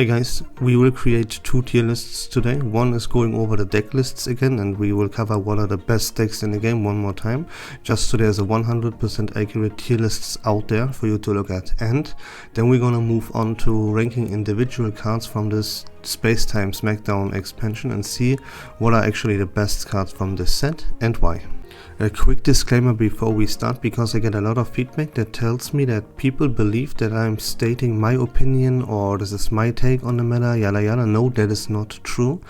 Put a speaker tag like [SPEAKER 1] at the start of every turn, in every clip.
[SPEAKER 1] Hey guys, we will create 2 tier lists today. One is going over the deck lists again, and we will cover what are the best decks in the game one more time, just so there's a 100% accurate tier lists out there for you to look at. And then we're gonna move on to ranking individual cards from this Space Time Smackdown expansion and see what are actually the best cards from this set and why. A quick disclaimer before we start, because I get a lot of feedback that tells me that people believe that I'm stating my opinion or this is my take on the meta, yada yada. No, that is not true.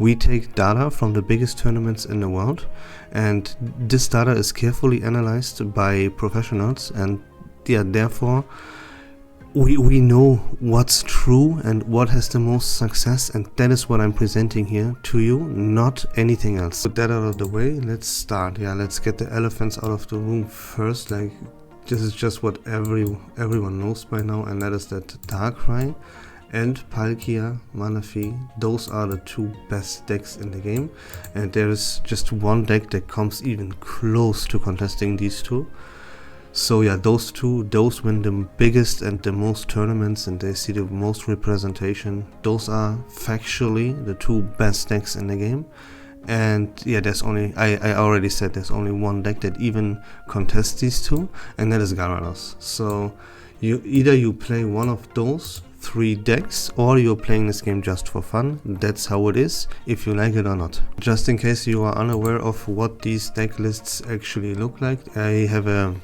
[SPEAKER 1] We take data from the biggest tournaments in the world, and this data is carefully analyzed by professionals, and yeah, therefore we know what's true and what has the most success, and that is what I'm presenting here to you, not anything else. With that out of the way, let's start. Yeah, let's get the elephants out of the room first. Like, this is just what everyone knows by now, and that is that Darkrai and Palkia Manaphy, those are the 2 best decks in the game, and there is just one deck that comes even close to contesting these 2. So yeah, those 2, those win the biggest and the most tournaments, and they see the most representation. Those are factually the 2 best decks in the game. And yeah, there's only, I already said there's only one deck that even contests these 2, and that is Gyarados. So either you play one of those 3 decks, or you're playing this game just for fun. That's how it is, if you like it or not. Just in case you are unaware of what these deck lists actually look like, I have a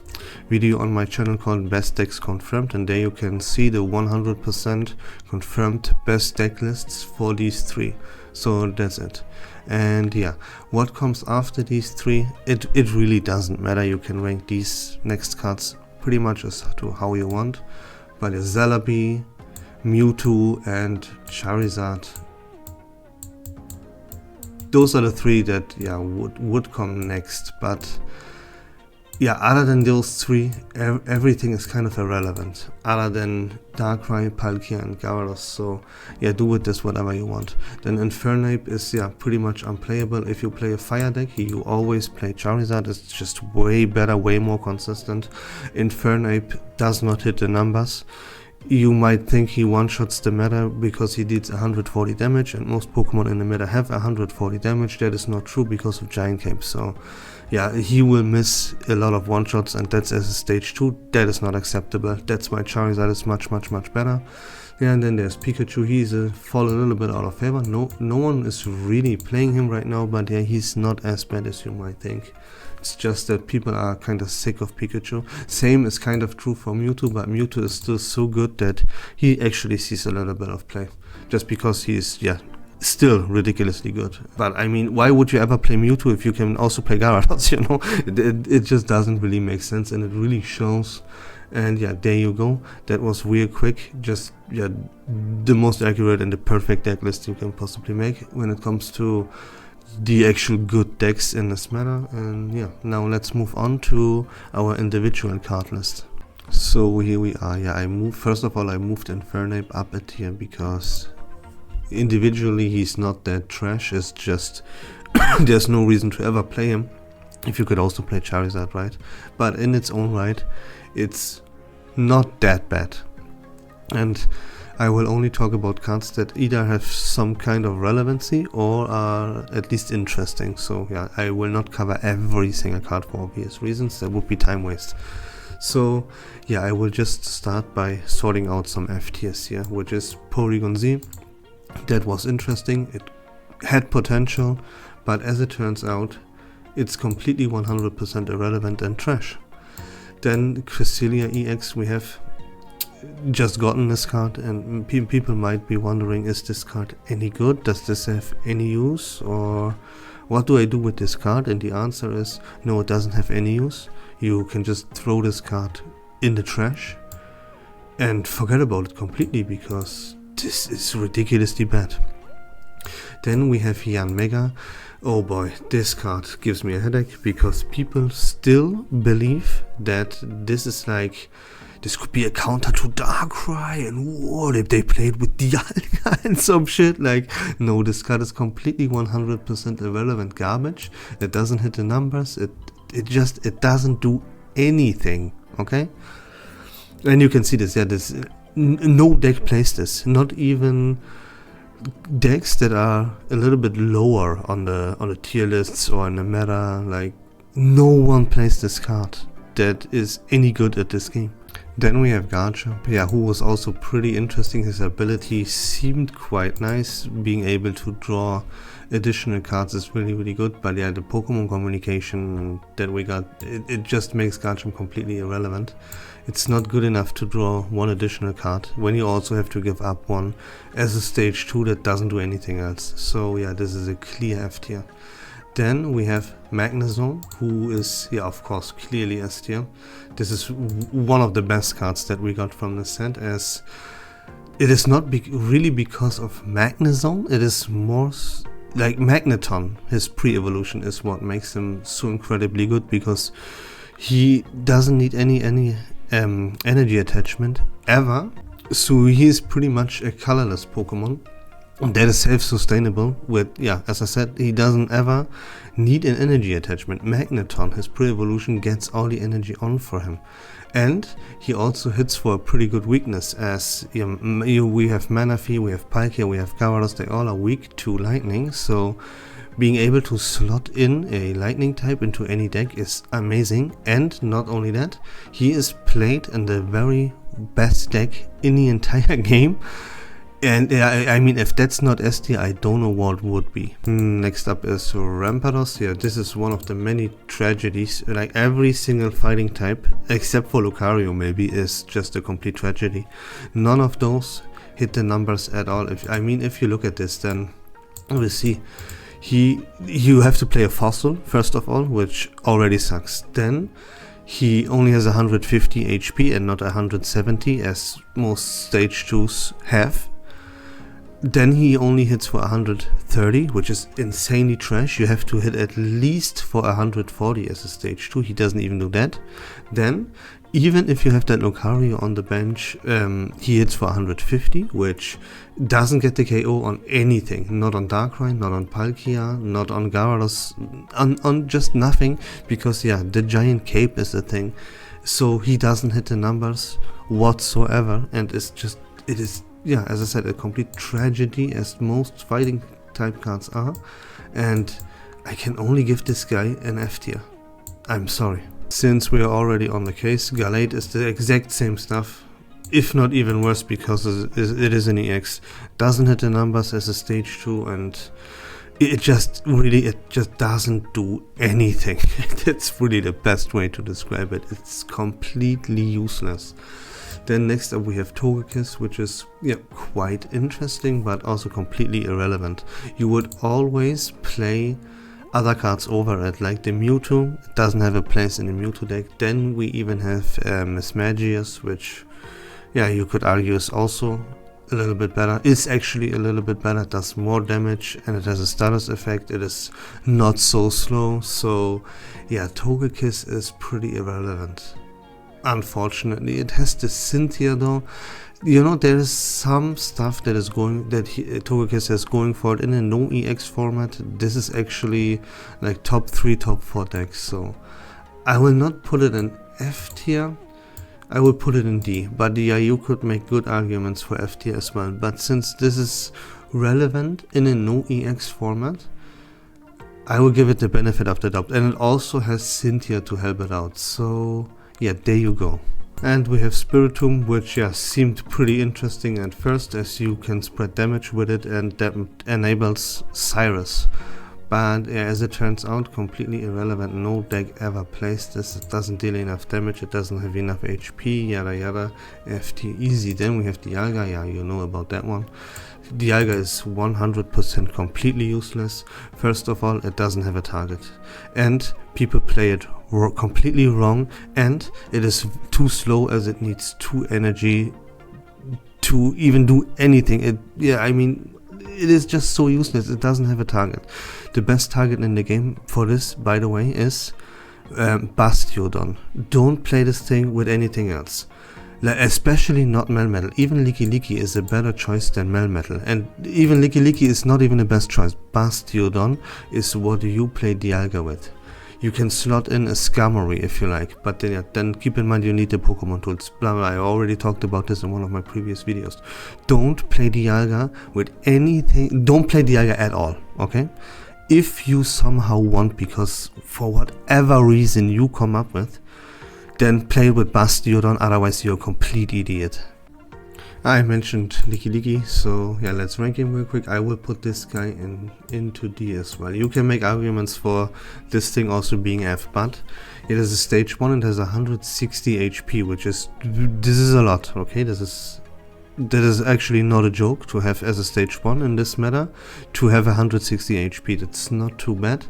[SPEAKER 1] video on my channel called Best Decks Confirmed, and there you can see the 100% confirmed best deck lists for these 3. So that's it. And yeah, what comes after these 3, it really doesn't matter. You can rank these next cards pretty much as to how you want, but it's Celebi, Mewtwo and Charizard. Those are the 3 that yeah would come next, but yeah, other than those 3, everything is kind of irrelevant, other than Darkrai, Palkia and Gyarados. So yeah, do with this whatever you want. Then Infernape is yeah pretty much unplayable. If you play a fire deck, you always play Charizard. It's just way better, way more consistent. Infernape does not hit the numbers. You might think he one-shots the meta because he deals 140 damage, and most Pokemon in the meta have 140 damage. That is not true because of Giant Cape. So yeah, he will miss a lot of one-shots, and that's as a stage 2. That is not acceptable. That's why Charizard is much better. Yeah, and then there's Pikachu. He's fall a little bit out of favor. No one is really playing him right now, but yeah, he's not as bad as you might think. It's just that people are kind of sick of Pikachu. Same is kind of true for Mewtwo, but Mewtwo is still so good that he actually sees a little bit of play. Just because he's, yeah, still ridiculously good. But I mean, why would you ever play Mewtwo if you can also play Gyarados, you know? It just doesn't really make sense, and it really shows. And yeah, there you go. That was real quick. Just, yeah, the most accurate and the perfect deck list you can possibly make when it comes to the actual good decks in this meta. And yeah, now let's move on to our individual card list. So here we are. Yeah, first of all I moved Infernape up a tier because individually he's not that trash. It's just there's no reason to ever play him if you could also play Charizard, right? But in its own right, it's not that bad. And I will only talk about cards that either have some kind of relevancy or are at least interesting. So yeah, I will not cover every single card for obvious reasons. That would be time waste. So yeah, I will just start by sorting out some F tiers here, which is Porygon Z. That was interesting. It had potential, but as it turns out, it's completely 100% irrelevant and trash. Then Cresselia EX, we have just gotten this card, and people might be wondering, is this card any good? Does this have any use, or what do I do with this card? And the answer is no, it doesn't have any use. You can just throw this card in the trash and forget about it completely, because this is ridiculously bad. Then we have Yanmega. Oh boy, this card gives me a headache, because people still believe that this is like, this could be a counter to Darkrai, and what if they played with Dialga and some shit. Like, no, this card is completely 100% irrelevant garbage. It doesn't hit the numbers. It doesn't do anything. Okay, and you can see this. Yeah, this no deck plays this. Not even decks that are a little bit lower on the tier lists or in the meta. Like, no one plays this card that is any good at this game. Then we have Garchomp, yeah, who was also pretty interesting. His ability seemed quite nice. Being able to draw additional cards is really good, but yeah, the Pokemon communication that we got, it just makes Garchomp completely irrelevant. It's not good enough to draw one additional card when you also have to give up one as a stage 2 that doesn't do anything else. So yeah, this is a clear F tier. Then we have Magnezone, who is, yeah, of course, clearly S tier. This is one of the best cards that we got from the set, as it is not really because of Magnezone, it is more like Magneton. His pre-evolution is what makes him so incredibly good, because he doesn't need any energy attachment ever. So he is pretty much a colorless Pokemon that is self-sustainable with, yeah, as I said, he doesn't ever need an energy attachment. Magneton, his pre-evolution, gets all the energy on for him. And he also hits for a pretty good weakness, as we have Manaphy, we have Palkia, we have Gyarados, they all are weak to lightning, so being able to slot in a lightning type into any deck is amazing. And not only that, he is played in the very best deck in the entire game. And I mean, if that's not S tier, I don't know what would be. Next up is Rampardos. Yeah, this is one of the many tragedies. Like, every single fighting type, except for Lucario maybe, is just a complete tragedy. None of those hit the numbers at all. If you look at this, then we'll see. You have to play a fossil, first of all, which already sucks. Then he only has 150 HP and not 170, as most stage 2s have. Then he only hits for 130, which is insanely trash. You have to hit at least for 140 as a stage 2. He doesn't even do that. Then, even if you have that Lucario on the bench, he hits for 150, which doesn't get the KO on anything. Not on Darkrai, not on Palkia, not on Gyarados, on just nothing. Because yeah, the giant cape is the thing. So he doesn't hit the numbers whatsoever, and it is, yeah, as I said, a complete tragedy, as most fighting type cards are, and I can only give this guy an F tier. I'm sorry. Since we are already on the case, Galate is the exact same stuff, if not even worse, because it is an EX. Doesn't hit the numbers as a stage 2, and it just doesn't do anything. That's really the best way to describe it. It's completely useless. Then next up we have Togekiss, which is, yeah, quite interesting, but also completely irrelevant. You would always play other cards over it, like the Mewtwo. It doesn't have a place in the Mewtwo deck. Then we even have Mismagius, which, yeah, you could argue is also a little bit better. It's actually a little bit better. It does more damage, and it has a status effect. It is not so slow. So yeah, Togekiss is pretty irrelevant. Unfortunately, it has the Cynthia though. You know, there is some stuff that is Togekiss is going for it in a no EX format. This is actually like top 3, top 4 decks. So I will not put it in F tier. I will put it in D. But yeah, you could make good arguments for F tier as well. But since this is relevant in a no EX format, I will give it the benefit of the doubt. And it also has Cynthia to help it out. So yeah, there you go. And we have Spiritomb, which, yeah, seemed pretty interesting at first, as you can spread damage with it, and that enables Cyrus. But yeah, as it turns out, completely irrelevant. No deck ever plays this. It doesn't deal enough damage, it doesn't have enough HP, yada yada. FT easy. Then we have Dialga, yeah, you know about that one. Dialga is 100% completely useless. First of all, it doesn't have a target, and people play it completely wrong, and it is too slow, as it needs 2 energy to even do anything. It is just so useless. It doesn't have a target. The best target in the game for this, by the way, is Bastiodon. Don't play this thing with anything else. Especially not Melmetal. Even Licky is a better choice than Melmetal, and even Licky is not even the best choice. Bastiodon is what you play Dialga with. You can slot in a Skarmory if you like, but then keep in mind you need the Pokemon tools. Blah blah. I already talked about this in one of my previous videos. Don't play Dialga with anything. Don't play Dialga at all. Okay. If you somehow want, because for whatever reason you come up with, then play with Bastiodon, otherwise you're a complete idiot. I mentioned Licky, so yeah, let's rank him real quick. I will put this guy into D as well. You can make arguments for this thing also being F, but it is a stage 1 and has 160 HP, which is, this is a lot, okay? That is actually not a joke to have as a stage 1 in this meta, to have 160 HP, that's not too bad.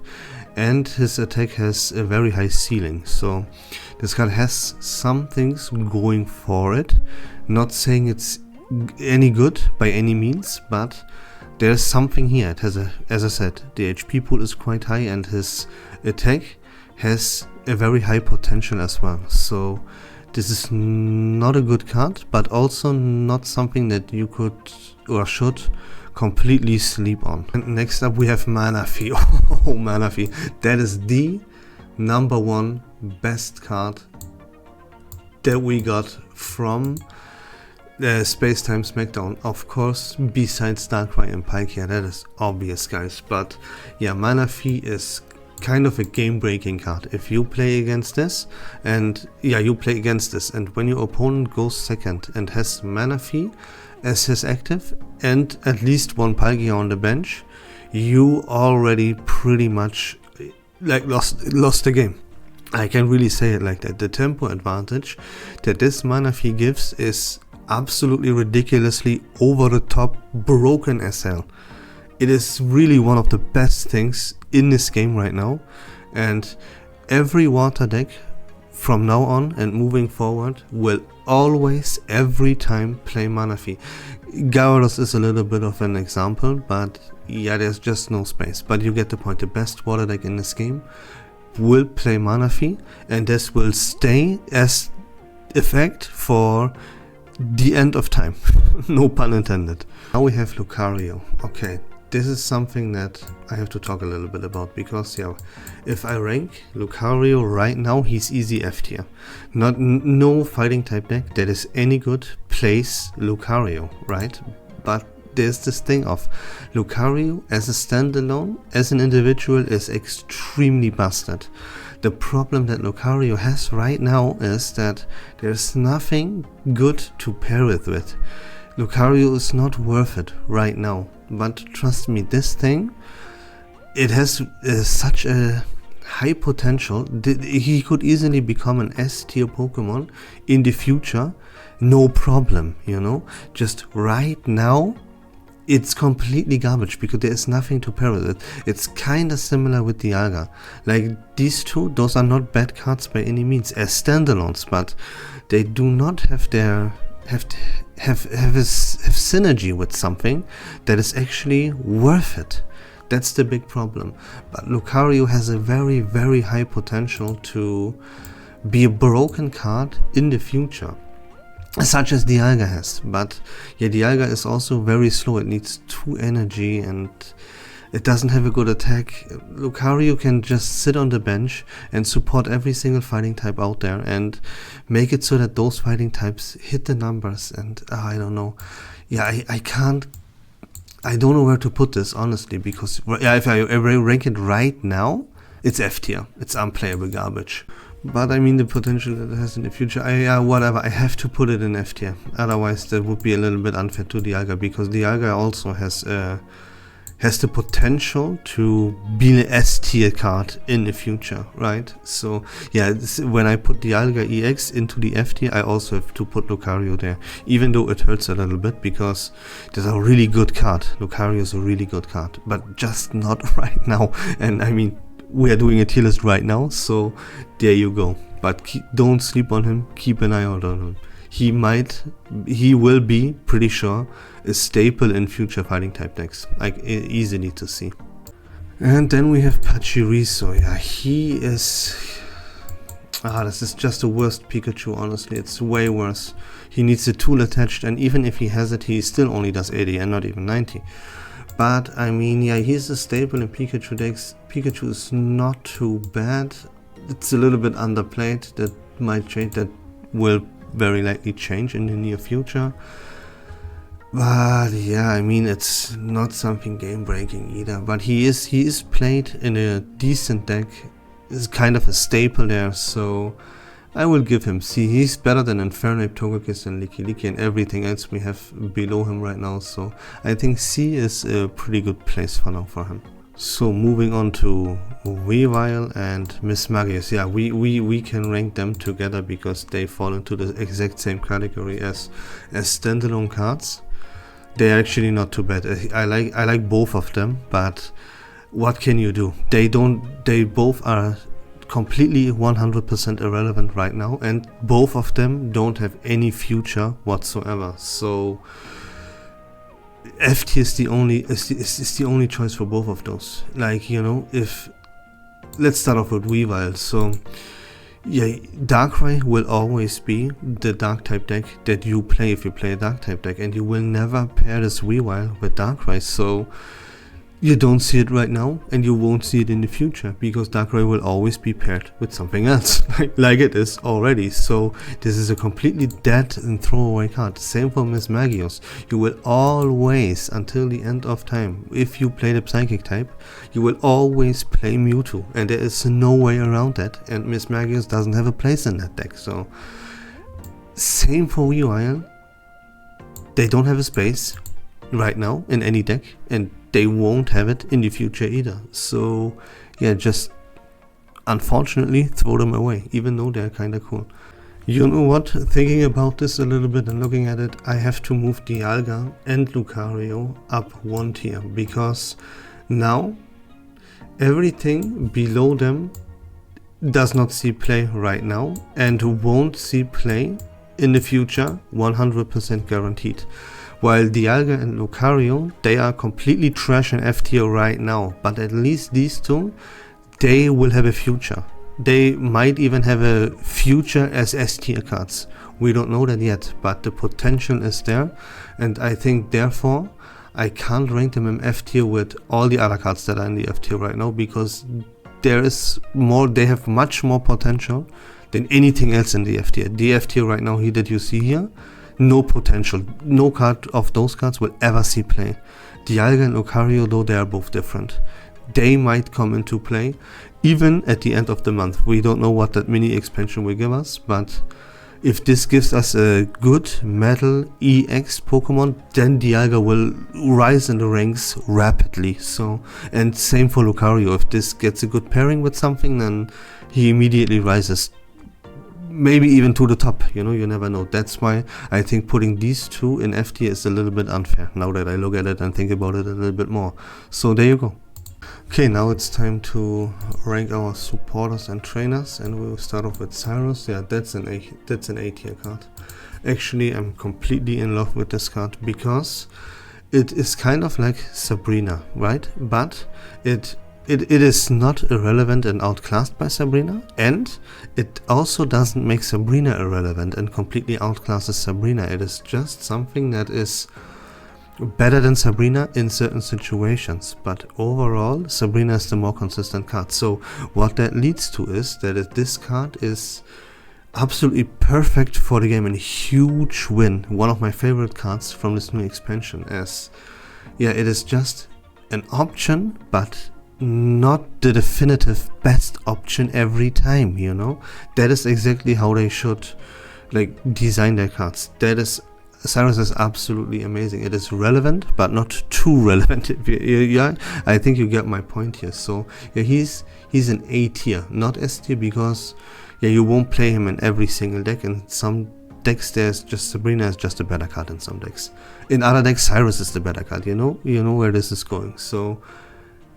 [SPEAKER 1] And his attack has a very high ceiling, so this card has some things going for it. Not saying it's any good by any means, but there's something here. It has as I said, the HP pool is quite high and his attack has a very high potential as well. So this is not a good card, but also not something that you could or should completely sleep on. And next up we have Manaphy. Oh, Manaphy. That is the #1 best card that we got from Space Time Smackdown. Of course, besides Darkrai and Palkia, that is obvious, guys. But yeah, Manaphy is kind of a game-breaking card. If you play against this, and yeah, you play against this, and when your opponent goes second and has Manaphy as his active and at least one Palkia on the bench, you already pretty much like lost the game. I can really say it like that. The tempo advantage that this Manaphy gives is absolutely ridiculously over the top broken as hell. It is really one of the best things in this game right now, and every water deck from now on and moving forward will always every time play Manaphy. Gyarados is a little bit of an example, but yeah, there's just no space, but you get the point. The best water deck in this game will play Manaphy, and this will stay as effect for the end of time. No pun intended. Now we have Lucario. Okay, this is something that I have to talk a little bit about, because yeah, if I rank Lucario right now, he's easy F tier. No fighting type deck that is any good plays Lucario, right? But there's this thing of Lucario as a standalone, as an individual, is extremely busted. The problem that Lucario has right now is that there's nothing good to pair it with. Lucario is not worth it right now, but trust me, this thing, it has such a high potential. He could easily become an S tier Pokemon in the future, no problem, you know. Just right now, it's completely garbage because there is nothing to pair with it. It's kinda similar with Dialga. Like these two, those are not bad cards by any means as standalones, but they do not have their have synergy with something that is actually worth it. That's the big problem. But Lucario has a very, very high potential to be a broken card in the future, such as Dialga has. But yeah, Dialga is also very slow. It needs 2 energy and it doesn't have a good attack. Lucario can just sit on the bench and support every single fighting type out there and make it so that those fighting types hit the numbers. And I don't know. Yeah, I don't know where to put this, honestly, because yeah, if I rank it right now, it's F tier. It's unplayable garbage. But I mean, the potential that it has in the future, whatever, I have to put it in F tier. Otherwise, that would be a little bit unfair to Dialga, because Dialga also has the potential to be an S tier card in the future, right? So yeah, when I put Dialga EX into the F tier, I also have to put Lucario there, even though it hurts a little bit, because there's a really good card. Lucario is a really good card, but just not right now. And I mean, we are doing a tier list right now, so there you go. But don't sleep on him, keep an eye out on him. He will be, pretty sure, a staple in future fighting type decks, like easily to see. And then we have Pachirisu. Yeah, he is... this is just the worst Pikachu, honestly. It's way worse. He needs a tool attached, and even if he has it, he still only does 80 and not even 90. But I mean, yeah, he's a staple in Pikachu decks. Pikachu is not too bad. It's a little bit underplayed. That might change. That will very likely change in the near future. But yeah, I mean, it's not something game breaking either. But he is played in a decent deck. It's kind of a staple there, so I will give him C. He's better than Infernape, Togekiss and Lickilicky and everything else we have below him right now, so I think C is a pretty good place for now for him. So moving on to Weavile and Mismagius. Yeah, we can rank them together because they fall into the exact same category as standalone cards. They're actually not too bad. I like both of them, but what can you do? They both are completely 100% irrelevant right now, and both of them don't have any future whatsoever. So F tier is the only choice for both of those. Like, you know, let's start off with Weavile. So yeah, Darkrai will always be the dark type deck that you play if you play a dark type deck, and you will never pair this Weavile with Darkrai. So you don't see it right now, and you won't see it in the future, because Darkrai will always be paired with something else, like it is already. So this is a completely dead and throwaway card. Same for Mismagius. You will always, until the end of time, if you play the Psychic type, you will always play Mewtwo, and there is no way around that, and Mismagius doesn't have a place in that deck. So same for Weavile. They don't have a space right now in any deck, and they won't have it in the future either. So yeah, just unfortunately throw them away, even though they're kinda cool. You know what, thinking about this a little bit and looking at it, I have to move Dialga and Lucario up one tier, because now everything below them does not see play right now and won't see play in the future, 100% guaranteed. While Dialga and Lucario, they are completely trash in F tier right now, but at least these two, they will have a future. They might even have a future as S tier cards. We don't know that yet, but the potential is there, and I think therefore I can't rank them in F tier with all the other cards that are in the F tier right now, because there is more. They have much more potential than anything else in the F tier. The F tier right now here that you see here, no potential. No card of those cards will ever see play. Dialga and Lucario, though, they are both different. They might come into play even at the end of the month. We don't know what that mini expansion will give us, but if this gives us a good Metal EX Pokemon, then Dialga will rise in the ranks rapidly. So, and same for Lucario. If this gets a good pairing with something, then he immediately rises, maybe even to the top, you know, you never know. That's why I think putting these two in F tier is a little bit unfair, now that I look at it and think about it a little bit more. So there you go. Okay, now it's time to rank our supporters and trainers, and we'll start off with Cyrus. Yeah, that's an A tier card. Actually, I'm completely in love with this card, because it is kind of like Sabrina, right? But it is not irrelevant and outclassed by Sabrina, and it also doesn't make Sabrina irrelevant and completely outclasses Sabrina. It is just something that is better than Sabrina in certain situations, but overall Sabrina is the more consistent card. So what that leads to is that this card is absolutely perfect for the game and a huge win. One of my favorite cards from this new expansion, as yeah, it is just an option, but not the definitive best option every time, you know. That is exactly how they should like design their cards. Cyrus is absolutely amazing. It is relevant, but not too relevant. Yeah, I think you get my point here. So yeah, he's an A tier, not S tier, because yeah, you won't play him in every single deck. In some decks, there's just Sabrina is just a better card in some decks. In other decks, Cyrus is the better card. You know where this is going. So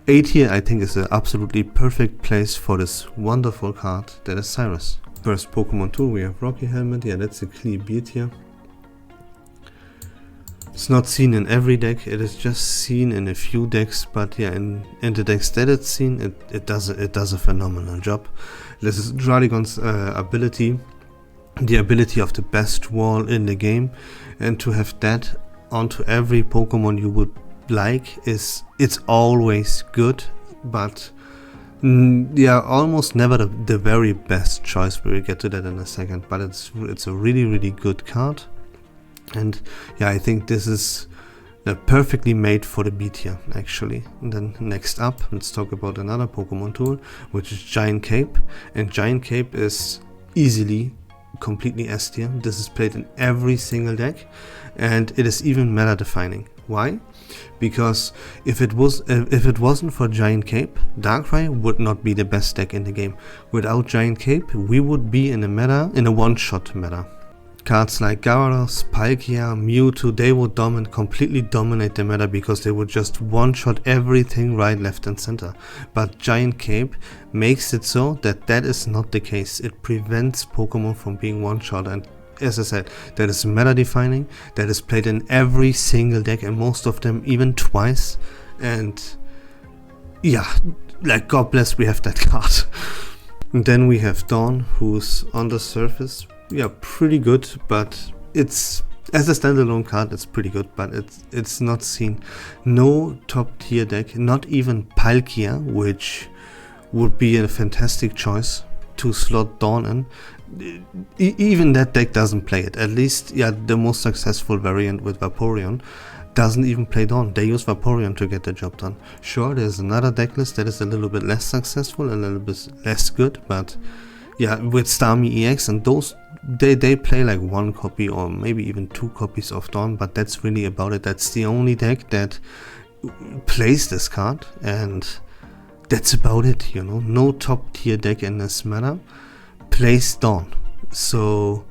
[SPEAKER 1] A tier, I think, is an absolutely perfect place for this wonderful card that is Cyrus. First Pokemon tool, we have Rocky Helmet. Yeah, that's a clear B tier. It's not seen in every deck, it is just seen in a few decks, but yeah, in the decks that it's seen, it does a phenomenal job. This is Draligon's ability, the ability of the best wall in the game, and to have that onto every Pokemon you would like is it's always good, but yeah, almost never the very best choice. We'll get to that in a second, but it's a really good card, and yeah, I think this is perfectly made for the B tier actually. And then next up, let's talk about another Pokemon tool, which is Giant Cape, and Giant Cape is easily completely S tier. This is played in every single deck, and it is even meta defining. Why? Because if it wasn't for Giant Cape, Darkrai would not be the best deck in the game. Without Giant Cape, we would be in a one-shot meta. Cards like Gyarados, Palkia, Mewtwo, they would completely dominate the meta because they would just one-shot everything right, left and center. But Giant Cape makes it so that is not the case. It prevents Pokemon from being one-shot, and as I said, that is meta defining, that is played in every single deck, and most of them even twice. And yeah, like God bless we have that card. And then we have Dawn, who's on the surface, yeah, pretty good, but it's, as a standalone card, it's pretty good, but it's not seen. No top tier deck, not even Palkia, which would be a fantastic choice to slot Dawn in. Even that deck doesn't play it. At least, yeah, the most successful variant with Vaporeon doesn't even play Dawn. They use Vaporeon to get the job done. Sure, there's another deck list that is a little bit less successful, a little bit less good, but yeah, with Starmie EX and those, they play like one copy or maybe even two copies of Dawn, but that's really about it. That's the only deck that plays this card, and that's about it, you know. No top tier deck in this meta plays Dawn. So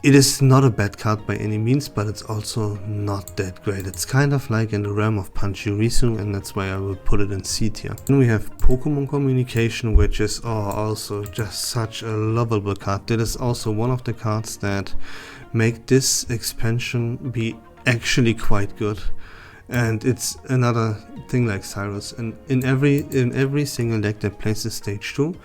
[SPEAKER 1] it is not a bad card by any means, but it's also not that great. It's kind of like in the realm of Pachirisu, and that's why I will put it in C tier. Then we have Pokemon Communication, which is also just such a lovable card. That is also one of the cards that make this expansion be actually quite good. And it's another thing like Cyrus, and in every single deck that plays the stage 2,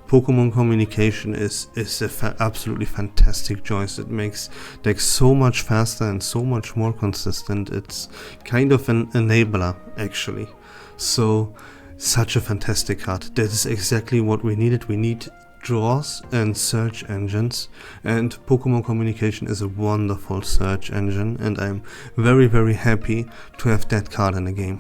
[SPEAKER 1] Pokemon Communication is a absolutely fantastic choice. It makes decks so much faster and so much more consistent. It's kind of an enabler actually. So such a fantastic card. That is exactly what we needed. We need draws and search engines, and Pokemon Communication is a wonderful search engine, and I'm very happy to have that card in the game.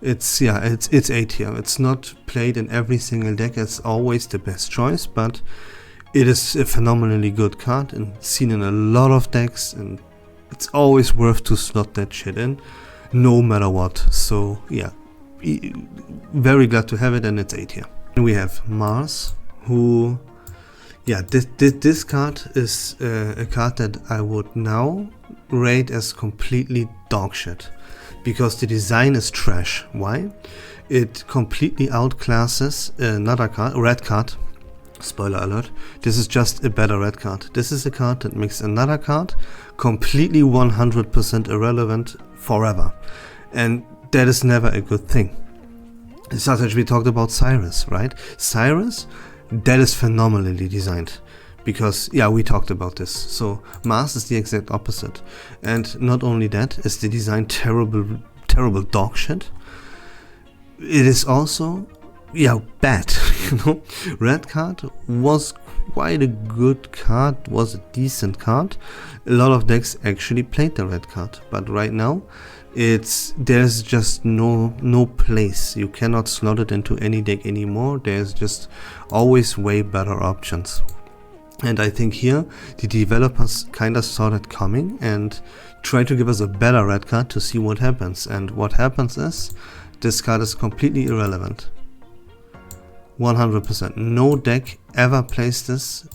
[SPEAKER 1] It's A tier. It's not played in every single deck as always the best choice, but it is a phenomenally good card and seen in a lot of decks, and it's always worth to slot that shit in, no matter what. So yeah, very glad to have it, and it's A tier. And we have Mars, who, yeah, this card is a card that I would now rate as completely dog shit, because the design is trash. Why? It completely outclasses another card, a red card. Spoiler alert, this is just a better red card. This is a card that makes another card completely 100% irrelevant forever, and that is never a good thing. Such as we talked about Cyrus, right? Cyrus, that is phenomenally designed, because yeah, we talked about this. So Mars is the exact opposite, and not only that is the design terrible dog shit, it is also, yeah, bad. You know, red card was quite a good card, was a decent card. A lot of decks actually played the red card, but right now there's just no place. You cannot slot it into any deck anymore. There's just always way better options. And I think here the developers kind of saw that coming and tried to give us a better red card to see what happens. And what happens is this card is completely irrelevant. 100%. No deck ever plays this,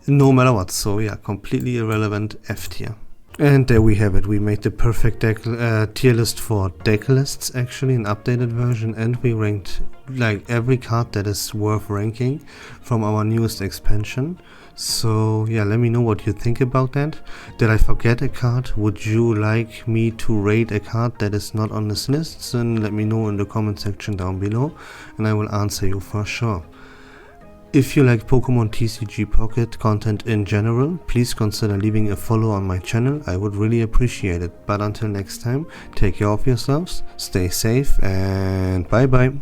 [SPEAKER 1] no matter what. So yeah, completely irrelevant, F tier. And there we have it. We made the perfect tier list for deck lists, actually an updated version, and we ranked like every card that is worth ranking from our newest expansion. So yeah, let me know what you think about that. Did I forget a card? Would you like me to rate a card that is not on this list? Then let me know in the comment section down below, and I will answer you for sure. If you like Pokemon TCG Pocket content in general, please consider leaving a follow on my channel, I would really appreciate it. But until next time, take care of yourselves, stay safe, and bye bye.